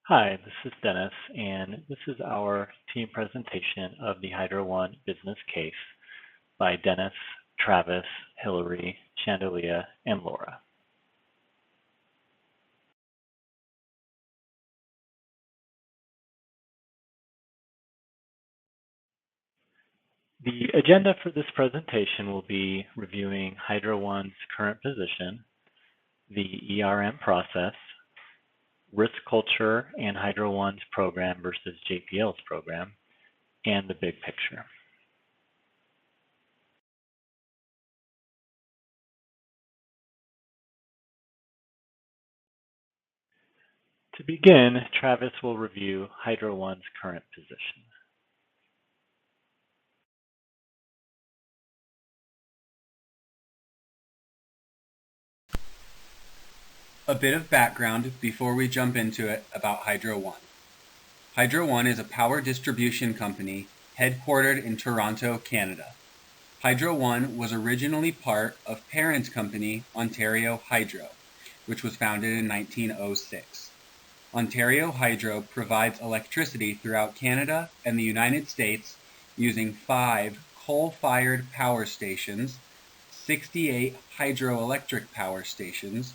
Hi, this is Dennis, and this is our team presentation of the Hydro One business case by Dennis, Travis, Hillary, Chandelia, and Laura. The agenda for this presentation will be reviewing Hydro One's current position, the ERM process, risk culture and Hydro One's program versus JPL's program, and the big picture. To begin, Travis will review Hydro One's current position. A bit of background before we jump into it about Hydro One. Hydro One is a power distribution company headquartered in Toronto, Canada. Hydro One was originally part of parent company Ontario Hydro, which was founded in 1906. Ontario Hydro provides electricity throughout Canada and the United States using 5 coal-fired power stations, 68 hydroelectric power stations,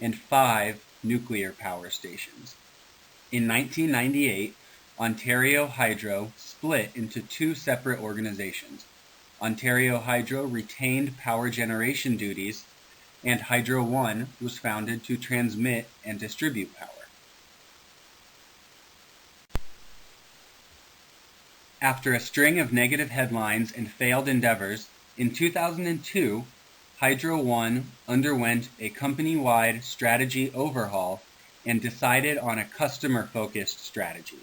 and 5 nuclear power stations. In 1998, Ontario Hydro split into 2 separate organizations. Ontario Hydro retained power generation duties, and Hydro One was founded to transmit and distribute power. After a string of negative headlines and failed endeavors, in 2002, Hydro One underwent a company-wide strategy overhaul and decided on a customer-focused strategy.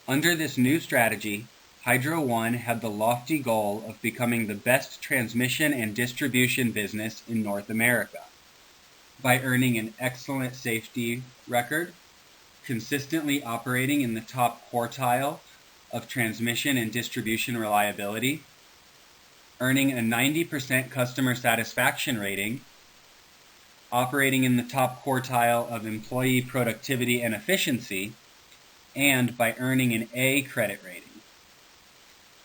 Under this new strategy, Hydro One had the lofty goal of becoming the best transmission and distribution business in North America by earning an excellent safety record, consistently operating in the top quartile of transmission and distribution reliability, earning a 90% customer satisfaction rating, operating in the top quartile of employee productivity and efficiency, and by earning an A credit rating.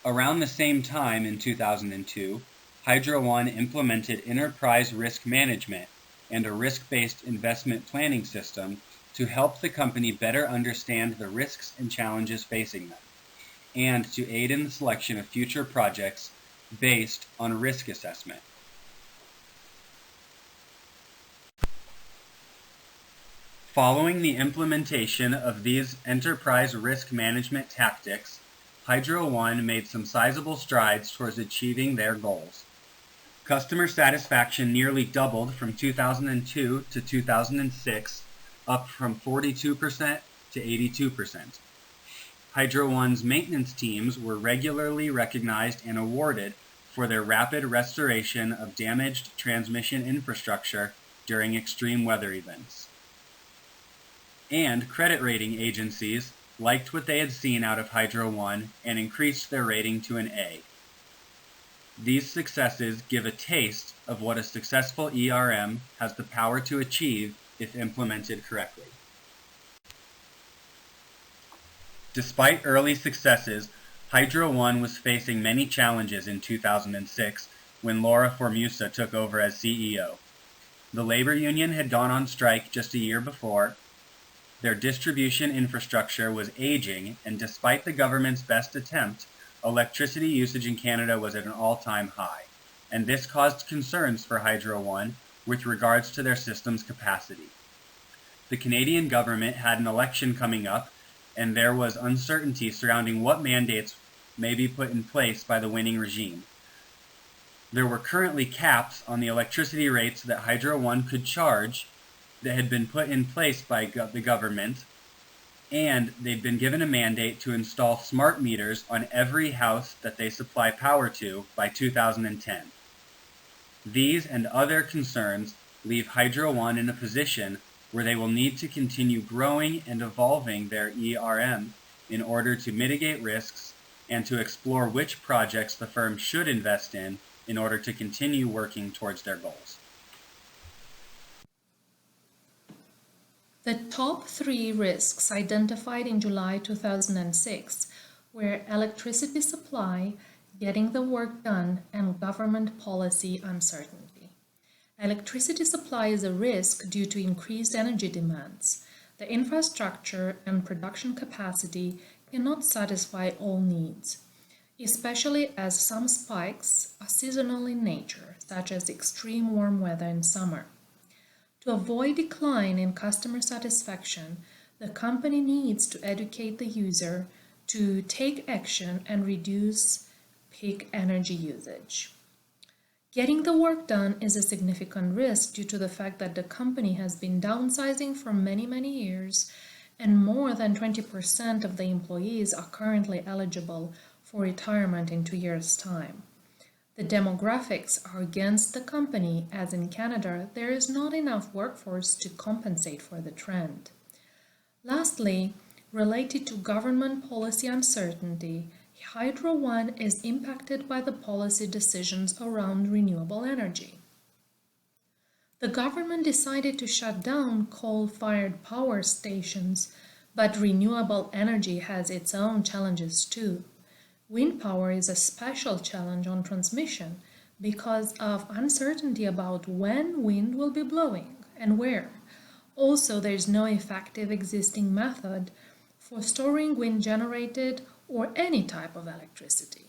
Around the same time in 2002, Hydro One implemented enterprise risk management and a risk-based investment planning system to help the company better understand the risks and challenges facing them, and to aid in the selection of future projects based on risk assessment. Following the implementation of these enterprise risk management tactics, Hydro One made some sizable strides towards achieving their goals. Customer satisfaction nearly doubled from 2002 to 2006, up from 42% to 82%. Hydro One's maintenance teams were regularly recognized and awarded for their rapid restoration of damaged transmission infrastructure during extreme weather events. And credit rating agencies liked what they had seen out of Hydro One and increased their rating to an A. These successes give a taste of what a successful ERM has the power to achieve if implemented correctly. Despite early successes, Hydro One was facing many challenges in 2006 when Laura Formusa took over as CEO. The labor union had gone on strike just a year before. Their distribution infrastructure was aging, and despite the government's best attempt, electricity usage in Canada was at an all-time high, and this caused concerns for Hydro One with regards to their system's capacity. The Canadian government had an election coming up, and there was uncertainty surrounding what mandates may be put in place by the winning regime. There were currently caps on the electricity rates that Hydro One could charge that had been put in place by the government, and they'd been given a mandate to install smart meters on every house that they supply power to by 2010. These and other concerns leave Hydro One in a position where they will need to continue growing and evolving their ERM in order to mitigate risks and to explore which projects the firm should invest in order to continue working towards their goals. The top three risks identified in July 2006 were electricity supply, getting the work done, and government policy uncertainty. Electricity supply is a risk due to increased energy demands. The infrastructure and production capacity cannot satisfy all needs, especially as some spikes are seasonal in nature, such as extreme warm weather in summer. To avoid decline in customer satisfaction, the company needs to educate the user to take action and reduce peak energy usage. Getting the work done is a significant risk due to the fact that the company has been downsizing for many, many years, and more than 20% of the employees are currently eligible for retirement in 2 years' time. The demographics are against the company, as in Canada, there is not enough workforce to compensate for the trend. Lastly, related to government policy uncertainty, Hydro One is impacted by the policy decisions around renewable energy. The government decided to shut down coal-fired power stations, but renewable energy has its own challenges too. Wind power is a special challenge on transmission because of uncertainty about when wind will be blowing and where. Also, there is no effective existing method for storing wind-generated or any type of electricity.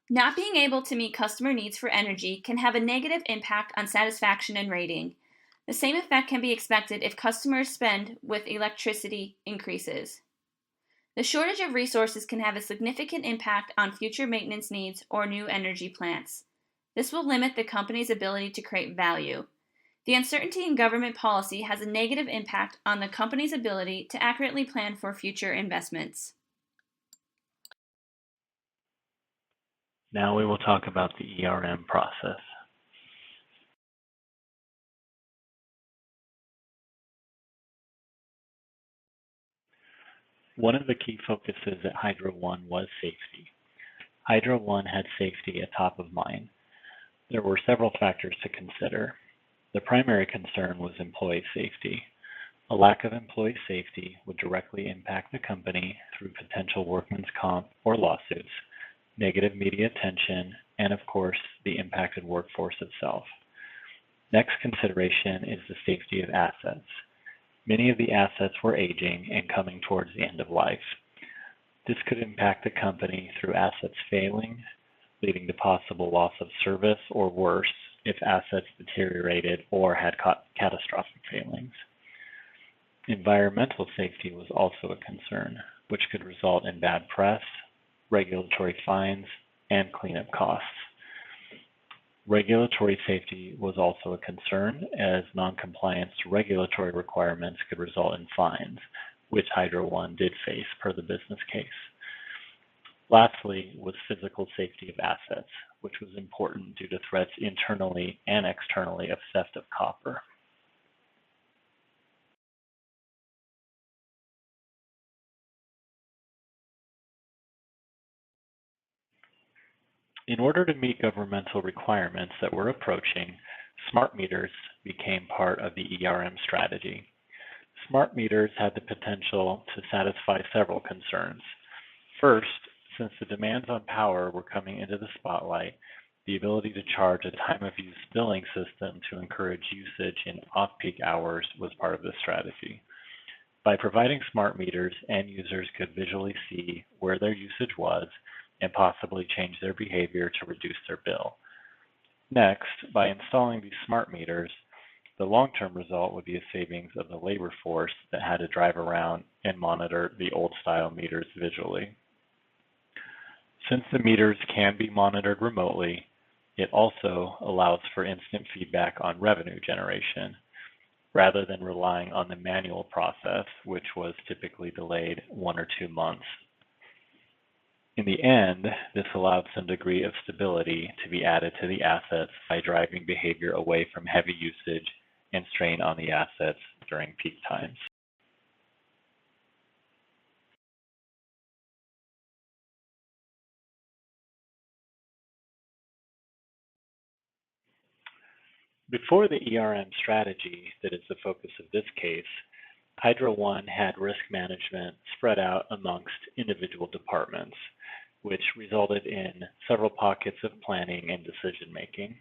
Not being able to meet customer needs for energy can have a negative impact on satisfaction and rating. The same effect can be expected if customers' spend with electricity increases. The shortage of resources can have a significant impact on future maintenance needs or new energy plants. This will limit the company's ability to create value. The uncertainty in government policy has a negative impact on the company's ability to accurately plan for future investments. Now we will talk about the ERM process. One of the key focuses at Hydro One was safety. Hydro One had safety at top of mind. There were several factors to consider. The primary concern was employee safety. A lack of employee safety would directly impact the company through potential workman's comp or lawsuits, negative media attention, and of course, the impacted workforce itself. Next consideration is the safety of assets. Many of the assets were aging and coming towards the end of life. This could impact the company through assets failing, leading to possible loss of service, or worse, if assets deteriorated or had catastrophic failings. Environmental safety was also a concern, which could result in bad press, regulatory fines, and cleanup costs. Regulatory safety was also a concern, as noncompliance to regulatory requirements could result in fines, which Hydro One did face per the business case. Lastly was physical safety of assets, which was important due to threats internally and externally of theft of copper. In order to meet governmental requirements that were approaching, smart meters became part of the ERM strategy. Smart meters had the potential to satisfy several concerns. First, since the demands on power were coming into the spotlight, the ability to charge a time-of-use billing system to encourage usage in off-peak hours was part of the strategy. By providing smart meters, end users could visually see where their usage was and possibly change their behavior to reduce their bill. Next, by installing these smart meters, the long-term result would be a savings of the labor force that had to drive around and monitor the old-style meters visually. Since the meters can be monitored remotely, it also allows for instant feedback on revenue generation, rather than relying on the manual process, which was typically delayed 1 or 2 months. In the end, this allowed some degree of stability to be added to the assets by driving behavior away from heavy usage and strain on the assets during peak times. Before the ERM strategy that is the focus of this case, Hydro One had risk management spread out amongst individual departments, which resulted in several pockets of planning and decision making.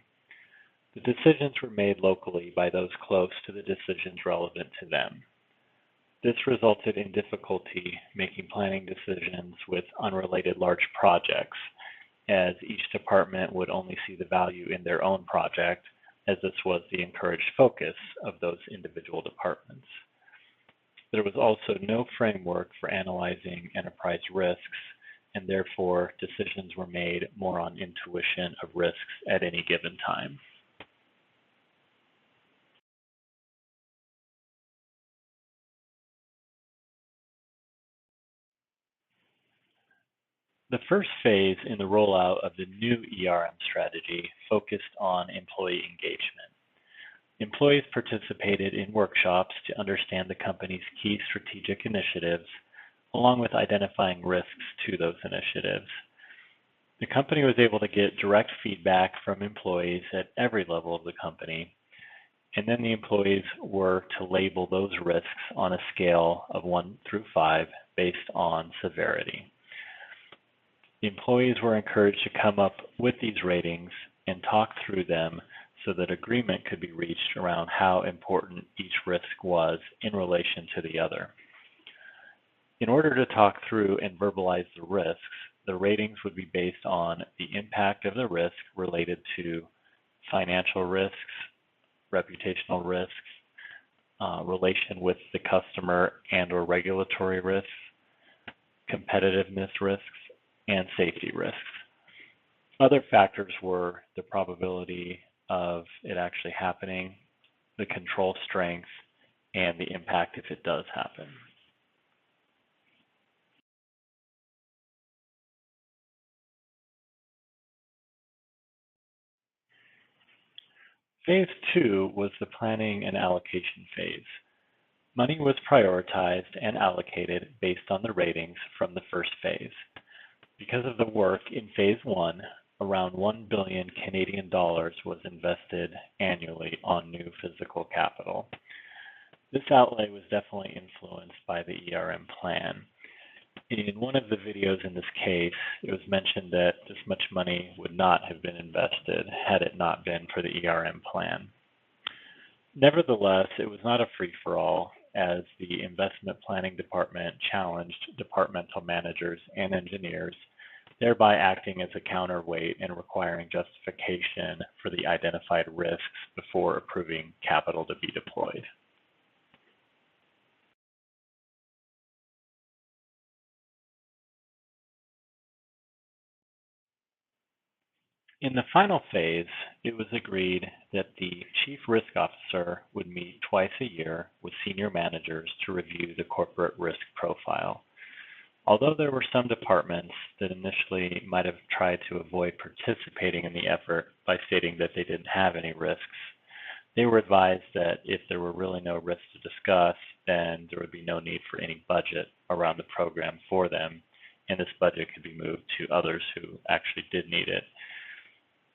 The decisions were made locally by those close to the decisions relevant to them. This resulted in difficulty making planning decisions with unrelated large projects, as each department would only see the value in their own project, as this was the encouraged focus of those individual departments. There was also no framework for analyzing enterprise risks, and therefore decisions were made more on intuition of risks at any given time. The first phase in the rollout of the new ERM strategy focused on employee engagement. Employees participated in workshops to understand the company's key strategic initiatives, along with identifying risks to those initiatives. The company was able to get direct feedback from employees at every level of the company, and then the employees were to label those risks on a scale of 1 through 5 based on severity. The employees were encouraged to come up with these ratings and talk through them so that agreement could be reached around how important each risk was in relation to the other. In order to talk through and verbalize the risks, the ratings would be based on the impact of the risk related to financial risks, reputational risks, relation with the customer and/or regulatory risks, competitiveness risks, and safety risks. Other factors were the probability of it actually happening, the control strength, and the impact if it does happen. Phase 2 was the planning and allocation phase. Money was prioritized and allocated based on the ratings from the first phase. Because of the work in Phase 1, around 1 billion Canadian dollars was invested annually on new physical capital. This outlay was definitely influenced by the ERM plan. In one of the videos in this case, it was mentioned that this much money would not have been invested had it not been for the ERM plan. Nevertheless, it was not a free-for-all, as the investment planning department challenged departmental managers and engineers, thereby acting as a counterweight and requiring justification for the identified risks before approving capital to be deployed. In the final phase, it was agreed that the Chief Risk Officer would meet twice a year with senior managers to review the corporate risk profile. Although there were some departments that initially might have tried to avoid participating in the effort by stating that they didn't have any risks, they were advised that if there were really no risks to discuss, then there would be no need for any budget around the program for them, and this budget could be moved to others who actually did need it.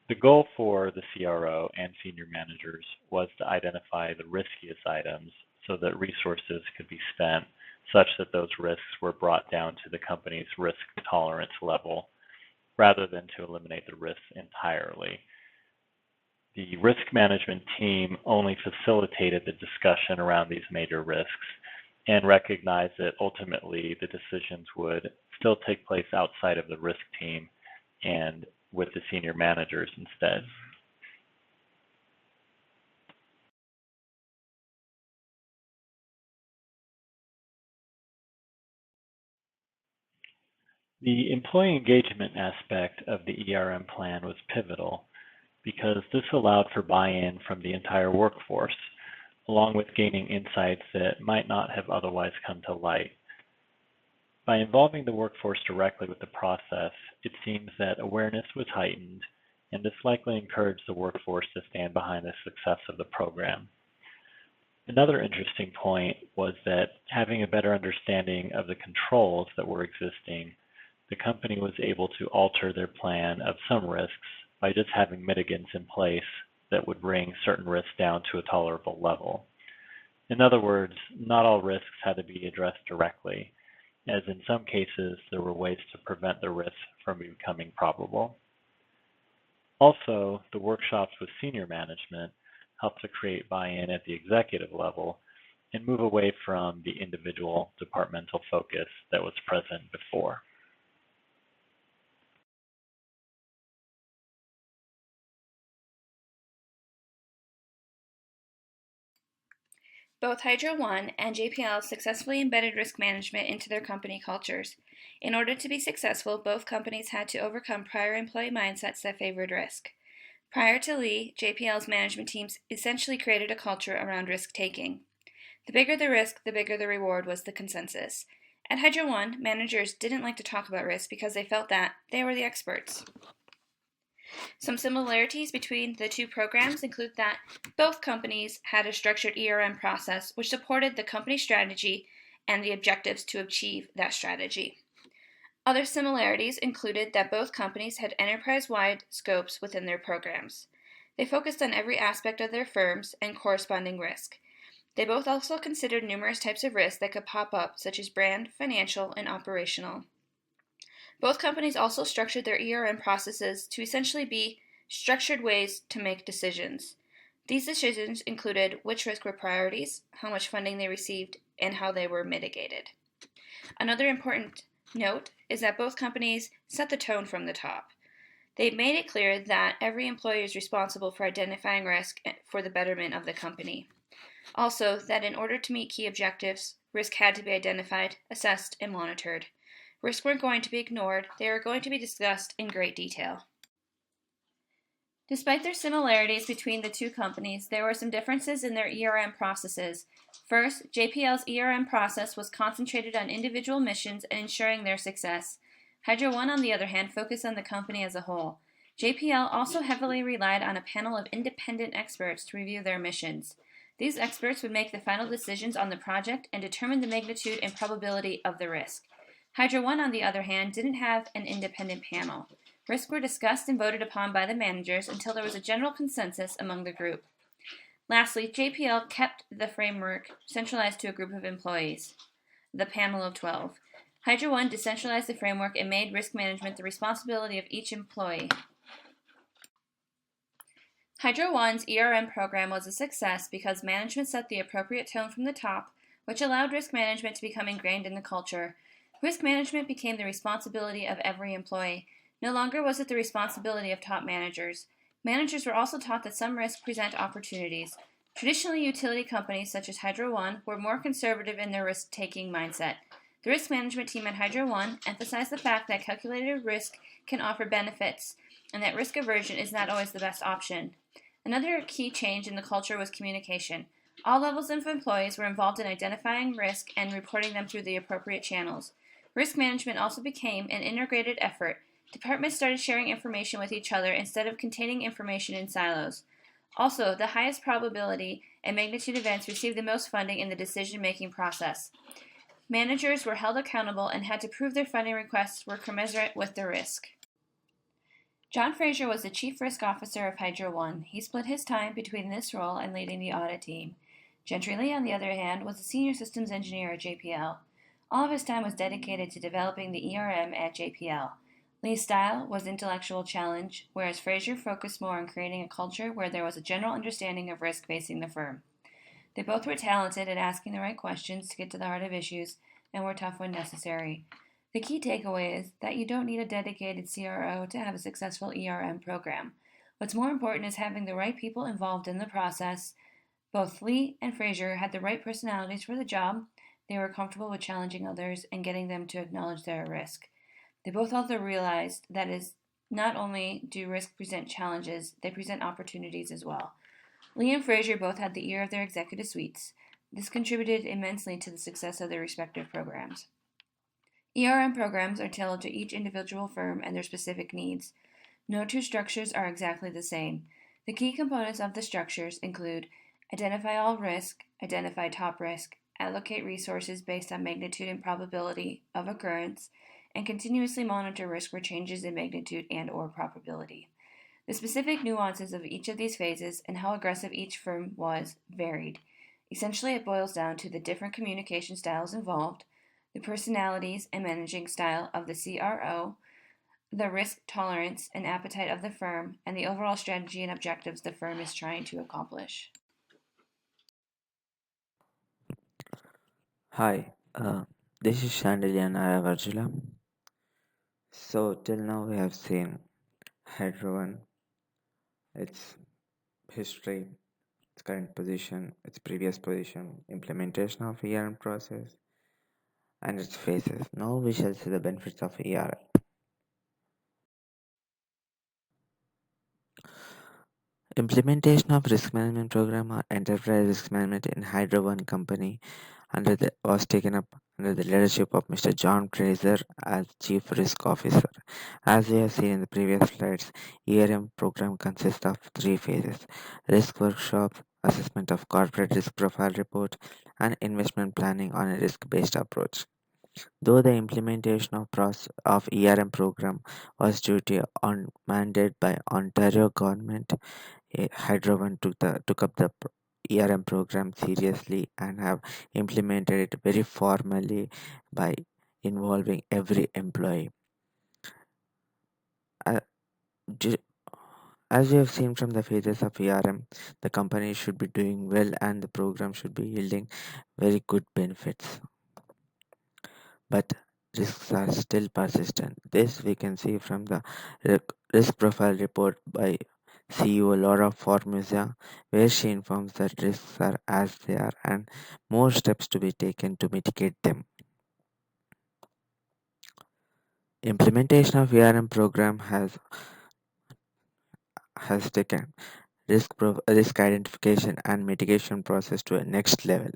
The goal for the CRO and senior managers was to identify the riskiest items so that resources could be spent such that those risks were brought down to the company's risk tolerance level, rather than to eliminate the risks entirely. The risk management team only facilitated the discussion around these major risks and recognized that ultimately the decisions would still take place outside of the risk team and with the senior managers instead. The employee engagement aspect of the ERM plan was pivotal because this allowed for buy-in from the entire workforce, along with gaining insights that might not have otherwise come to light. By involving the workforce directly with the process, it seems that awareness was heightened, and this likely encouraged the workforce to stand behind the success of the program. Another interesting point was that having a better understanding of the controls that were existing, the company was able to alter their plan of some risks by just having mitigants in place that would bring certain risks down to a tolerable level. In other words, not all risks had to be addressed directly, as in some cases there were ways to prevent the risks from becoming probable. Also, the workshops with senior management helped to create buy-in at the executive level and move away from the individual departmental focus that was present before. Both Hydro One and JPL successfully embedded risk management into their company cultures. In order to be successful, both companies had to overcome prior employee mindsets that favored risk. Prior to Lee, JPL's management teams essentially created a culture around risk-taking. The bigger the risk, the bigger the reward was the consensus. At Hydro One, managers didn't like to talk about risk because they felt that they were the experts. Some similarities between the two programs include that both companies had a structured ERM process which supported the company strategy and the objectives to achieve that strategy. Other similarities included that both companies had enterprise-wide scopes within their programs. They focused on every aspect of their firms and corresponding risk. They both also considered numerous types of risks that could pop up, such as brand, financial, and operational. Both companies also structured their ERM processes to essentially be structured ways to make decisions. These decisions included which risks were priorities, how much funding they received, and how they were mitigated. Another important note is that both companies set the tone from the top. They made it clear that every employee is responsible for identifying risk for the betterment of the company. Also, that in order to meet key objectives, risk had to be identified, assessed, and monitored. Risks weren't going to be ignored, they were going to be discussed in great detail. Despite their similarities between the two companies, there were some differences in their ERM processes. First, JPL's ERM process was concentrated on individual missions and ensuring their success. Hydro One, on the other hand, focused on the company as a whole. JPL also heavily relied on a panel of independent experts to review their missions. These experts would make the final decisions on the project and determine the magnitude and probability of the risk. Hydro One, on the other hand, didn't have an independent panel. Risks were discussed and voted upon by the managers until there was a general consensus among the group. Lastly, JPL kept the framework centralized to a group of employees, the panel of 12. Hydro One decentralized the framework and made risk management the responsibility of each employee. Hydro One's ERM program was a success because management set the appropriate tone from the top, which allowed risk management to become ingrained in the culture. Risk management became the responsibility of every employee. No longer was it the responsibility of top managers. Managers were also taught that some risks present opportunities. Traditionally, utility companies such as Hydro One were more conservative in their risk-taking mindset. The risk management team at Hydro One emphasized the fact that calculated risk can offer benefits and that risk aversion is not always the best option. Another key change in the culture was communication. All levels of employees were involved in identifying risk and reporting them through the appropriate channels. Risk management also became an integrated effort. Departments started sharing information with each other instead of containing information in silos. Also, the highest probability and magnitude events received the most funding in the decision-making process. Managers were held accountable and had to prove their funding requests were commensurate with the risk. John Fraser was the Chief Risk Officer of Hydro One. He split his time between this role and leading the audit team. Gentry Lee, on the other hand, was a Senior Systems Engineer at JPL. All of his time was dedicated to developing the ERM at JPL. Lee's style was intellectual challenge, whereas Fraser focused more on creating a culture where there was a general understanding of risk facing the firm. They both were talented at asking the right questions to get to the heart of issues and were tough when necessary. The key takeaway is that you don't need a dedicated CRO to have a successful ERM program. What's more important is having the right people involved in the process. Both Lee and Fraser had the right personalities for the job. They were comfortable with challenging others and getting them to acknowledge their risk. They both also realized that is not only do risks present challenges, they present opportunities as well. Lee and Fraser both had the ear of their executive suites. This contributed immensely to the success of their respective programs. ERM programs are tailored to each individual firm and their specific needs. No two structures are exactly the same. The key components of the structures include identify all risk, identify top risk, allocate resources based on magnitude and probability of occurrence, and continuously monitor risk for changes in magnitude and/or probability. The specific nuances of each of these phases and how aggressive each firm was varied. Essentially, it boils down to the different communication styles involved, the personalities and managing style of the CRO, the risk tolerance and appetite of the firm, and the overall strategy and objectives the firm is trying to accomplish. Hi, this is Chandelier Naravarjula. So, till now we have seen Hydro 1, its history, its current position, its previous position, implementation of ERM process, and its phases. Now we shall see the benefits of ERM. Implementation of risk management program or enterprise risk management in Hydro One company was taken up under the leadership of Mr. John Fraser as Chief Risk Officer. As we have seen in the previous slides, ERM program consists of three phases: risk workshop, assessment of corporate risk profile report, and investment planning on a risk-based approach. Though the implementation of ERM program was duty on mandated by Ontario government, Hydro One took up the ERM program seriously and have implemented it very formally by involving every employee. Uh, ju- as you have seen from the phases of ERM, the company should be doing well and the program should be yielding very good benefits. But risks are still persistent. This we can see from the risk profile report by CEO Laura Formosa, where she informs that risks are as they are and more steps to be taken to mitigate them. Implementation of ERM program has taken risk identification and mitigation process to a next level.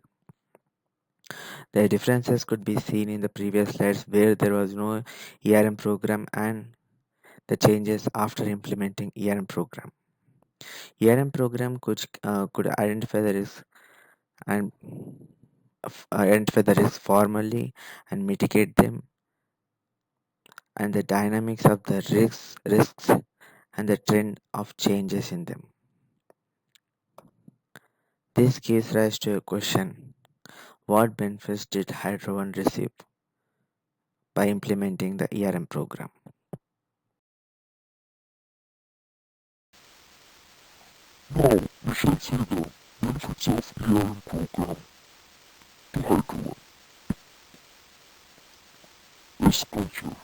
The differences could be seen in the previous slides where there was no ERM program and the changes after implementing ERM program. ERM program could identify the risk and identify the risk formally and mitigate them, and the dynamics of the risks and the trend of changes in them. This gives rise to a question: what benefits did Hydro One receive by implementing the ERM program? Now we shall see the benefits of ERM program to Hydro One. Risk culture.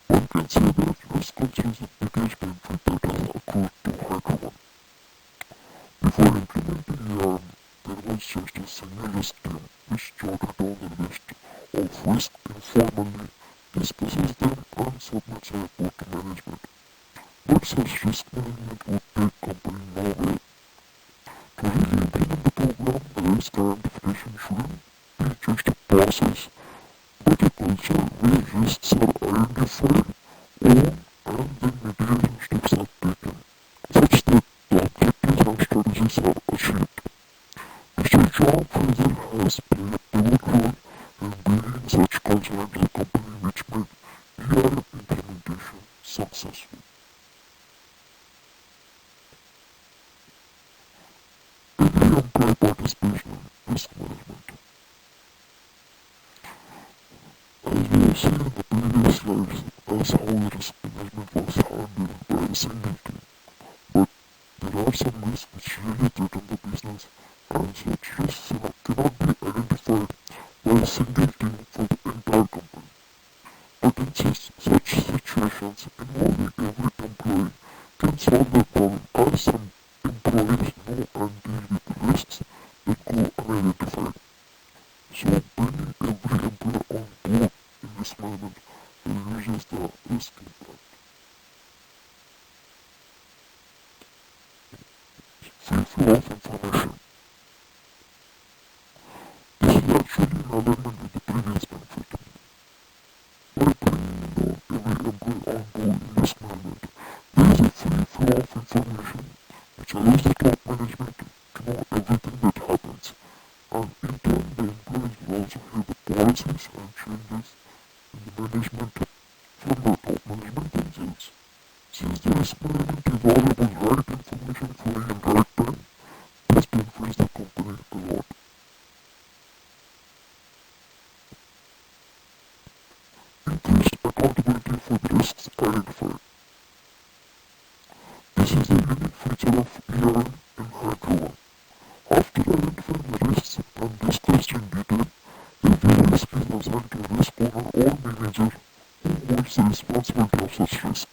One can say that risk culture is the biggest benefit that has occurred to Hydro One. Before implementing ERM, there was just a single risk team which jotted down the list of risks informally, discusses them, and submits a report to management. But such risk management would take company nowhere. To really implement the program, the risk identification shouldn't be just a process, but a culture where risks are identified, owned, and then mitigation steps are taken, such that the objectives and strategies are achieved. Mr. John Fraser has played a pivotal role in building such culture at the company which made ERM implementation successful. Every employee participation in risk management. As we have seen in the previous slides, as how risk management was handled by a single team. But there are some risks which really threaten the business, and such risks cannot be identified by a single team for the entire company. But in such situations involving every employee can solve the problem, as some employees know and deal with risks that go unidentified. So bringing every employee on board in this management reduces the risk impact. Free flow of information. This is actually in alignment with the previous benefit. By bringing every employee on board in this management, there is a free flow of information which allows the top management to know everything that happens, and in turn the employees will also hear the policies and changes in the management from the top management themselves. accountability for the risks identified. This is a unique feature of ERM in Hydro One. After identifying the risks and discussed in detail, every risk is assigned to a risk owner or manager who holds the responsibility of such risk.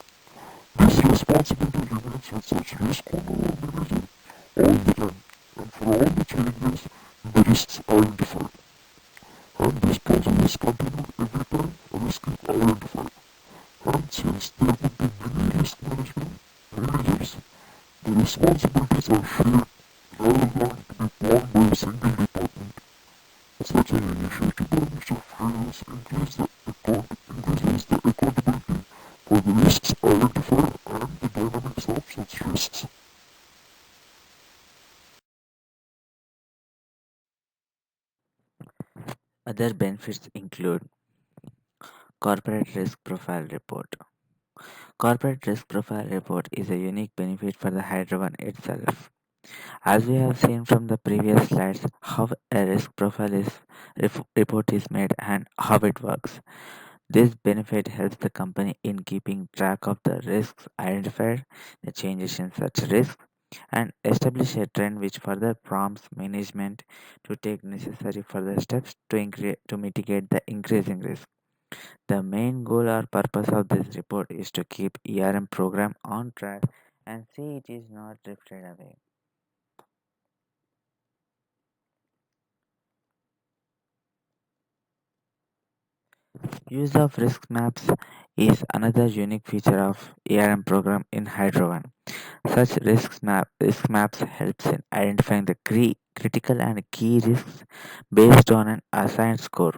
This responsibility remains with such risk owner or manager all the time and for all the changes in the risks identified. And this process is continued every time a risk is identified. And since there would be many risk management managers, the responsibilities are shared rather than to be borne by a single department. Such an initiative by Mr. Freehouse increases the accountability for the risks identified and the dynamics of such risks. Other benefits include corporate risk profile report. Corporate risk profile report is a unique benefit for the Hydro One itself. As we have seen from the previous slides, how a risk profile report is made and how it works. This benefit helps the company in keeping track of the risks identified, the changes in such risks, and establish a trend which further prompts management to take necessary further steps to mitigate the increasing risk. The main goal or purpose of this report is to keep ERM program on track and see it is not drifted away. Use of risk maps is another unique feature of ERM program in Hydro One. Such risk maps helps in identifying the critical and key risks based on an assigned score.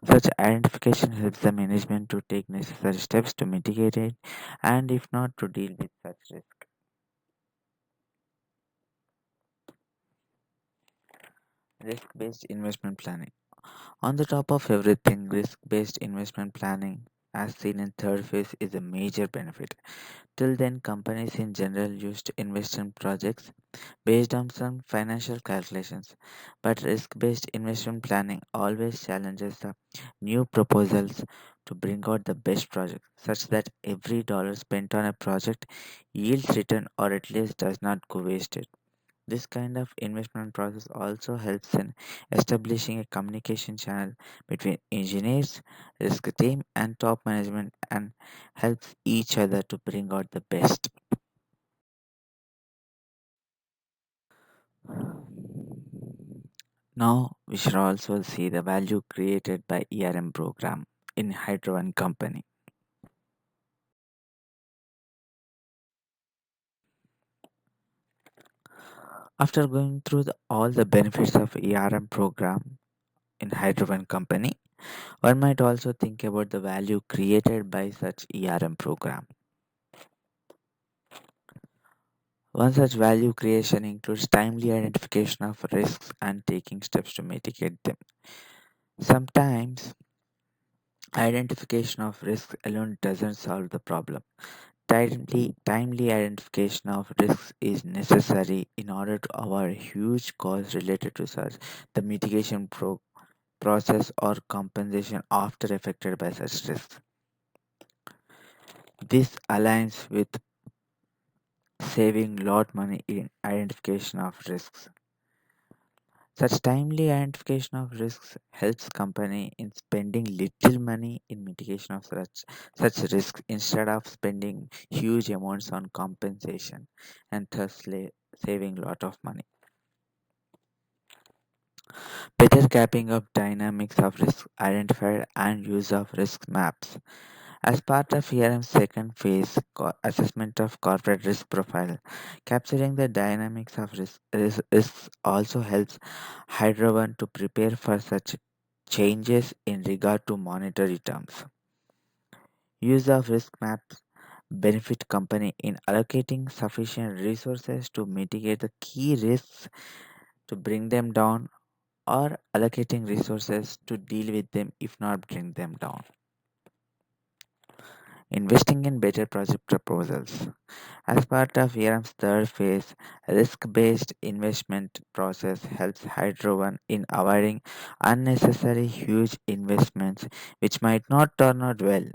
Such identification helps the management to take necessary steps to mitigate it and if not to deal with such risk. Risk based investment planning. On the top of everything, risk based investment planning, as seen in third phase, is a major benefit. Till then, companies in general used to invest in projects based on some financial calculations, but risk based investment planning always challenges the new proposals to bring out the best project, such that every dollar spent on a project yields return or at least does not go wasted. This kind of investment process also helps in establishing a communication channel between engineers, risk team, and top management and helps each other to bring out the best. Now we should also see the value created by ERM program in Hydro One company. After going through all the benefits of ERM program in Hydro One company, one might also think about the value created by such ERM program. One such value creation includes timely identification of risks and taking steps to mitigate them. Sometimes identification of risks alone doesn't solve the problem. Timely identification of risks is necessary in order to avoid huge costs related to such the mitigation process or compensation after affected by such risks. This aligns with saving lot money in identification of risks. Such timely identification of risks helps company in spending little money in mitigation of such risks instead of spending huge amounts on compensation and thus saving lot of money. Better capping of dynamics of risk identified and use of risk maps. As part of ERM's second phase, assessment of corporate risk profile, capturing the dynamics of risks also helps Hydro One to prepare for such changes in regard to monetary terms. Use of risk maps benefit company in allocating sufficient resources to mitigate the key risks to bring them down or allocating resources to deal with them if not bring them down. Investing in better project proposals. As part of ERM's third phase, risk-based investment process helps Hydro One in avoiding unnecessary huge investments which might not turn out well.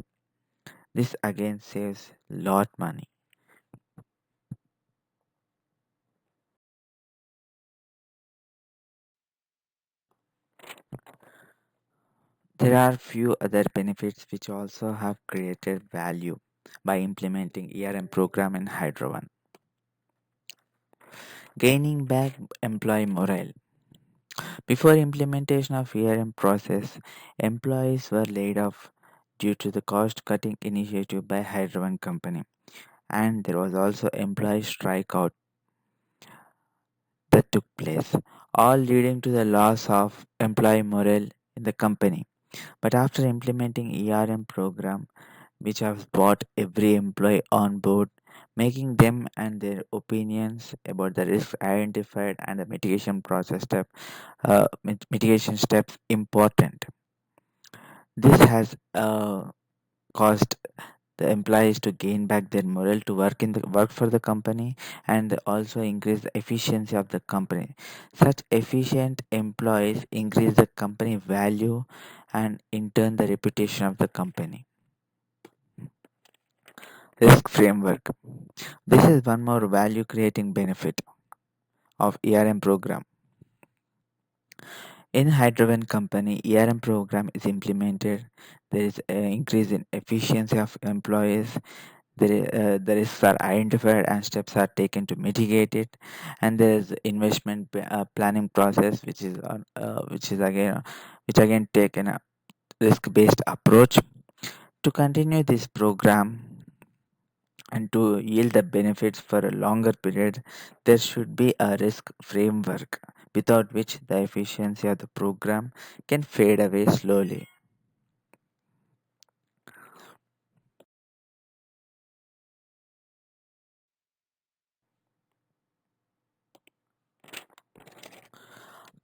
This again saves lot money. There are few other benefits which also have created value by implementing ERM program in Hydro One. Gaining back employee morale. Before implementation of ERM process, employees were laid off due to the cost cutting initiative by Hydro One company, and there was also employee strikeout that took place, all leading to the loss of employee morale in the company. But after implementing ERM program, which has brought every employee on board, making them and their opinions about the risk identified and the mitigation steps important. This has caused the employees to gain back their morale to work for the company and also increase the efficiency of the company. Such efficient employees increase the company value and in turn the reputation of the company. Risk framework. This is one more value creating benefit of ERM program. In Hydrogen company, ERM program is implemented. There is an increase in efficiency of employees. The risks are identified and steps are taken to mitigate it. And there is investment planning process, which again take a risk-based approach. To continue this program, and to yield the benefits for a longer period, there should be a risk framework without which the efficiency of the program can fade away slowly.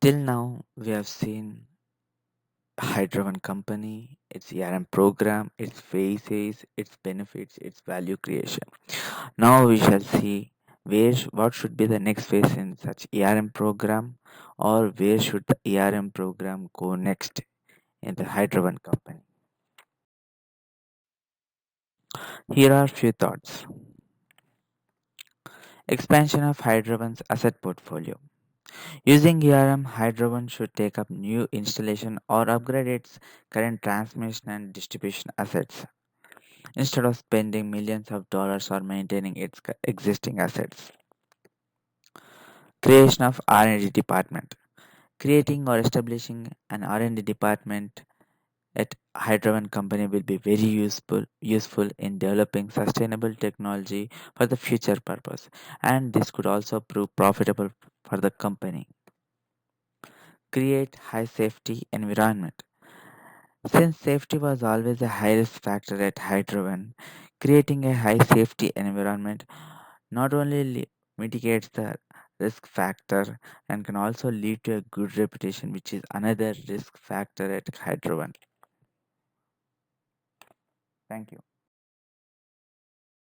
Till now, we have seen Hydrogen company, its ERM program, its phases, its benefits, its value creation. Now we shall see what should be the next phase in such ERM program, or where should the ERM program go next in the Hydrogen company. Here are few thoughts. Expansion of Hydrogen's asset portfolio. Using ERM, Hydrogen should take up new installation or upgrade its current transmission and distribution assets instead of spending millions of dollars or maintaining its existing assets. Creation of R&D department. Creating or establishing an R&D department at Hydrogen company will be very useful in developing sustainable technology for the future purpose, and this could also prove profitable for the company. Create high safety environment. Since safety was always a high risk factor at Hydrogen, creating a high safety environment not only mitigates the risk factor and can also lead to a good reputation, which is another risk factor at Hydrogen. Thank you.